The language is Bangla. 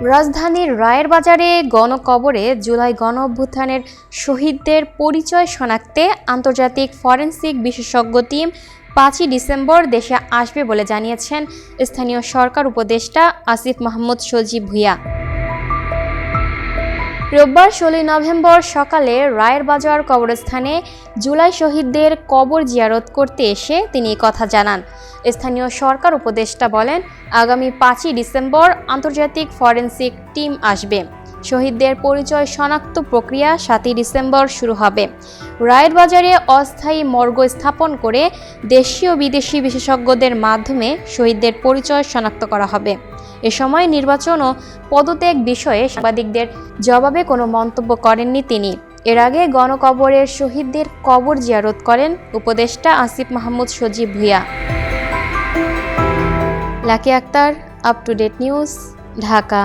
রাজধানীর রায়ের বাজারে গণকবরে জুলাই গণঅভ্যুত্থানের শহীদদের পরিচয় শনাক্তে আন্তর্জাতিক ফরেনসিক বিশেষজ্ঞ টিম ৫ই ডিসেম্বর দেশে আসবে বলে জানিয়েছেন স্থানীয় সরকার উপদেষ্টা আসিফ মাহমুদ সজীব ভূঁইয়া। রোববার ১৬ নভেম্বর সকালে রায়ের বাজার কবরস্থানে জুলাই শহীদদের কবর জিয়ারত করতে এসে তিনি এই কথা জানান। স্থানীয় সরকার উপদেষ্টা বলেন, আগামী ৫ই ডিসেম্বর আন্তর্জাতিক ফরেনসিক টিম আসবে। শহীদদের পরিচয় শনাক্ত প্রক্রিয়া ৭ই ডিসেম্বর শুরু হবে। রায়ের বাজারে অস্থায়ী মর্গ স্থাপন করে দেশীয় বিদেশি বিশেষজ্ঞদের মাধ্যমে শহীদদের পরিচয় শনাক্ত করা হবে। এ সময় নির্বাচন ও পদত্যাগ বিষয়ে সাংবাদিকদের জবাবে কোনো মন্তব্য করেননি তিনি। এর আগে গণকবরের শহীদদের কবর জিয়ারত করেন উপদেষ্টা Asif Mahmud Sajib Bhuiyan. Lucky Akter, up to date news, Dhaka.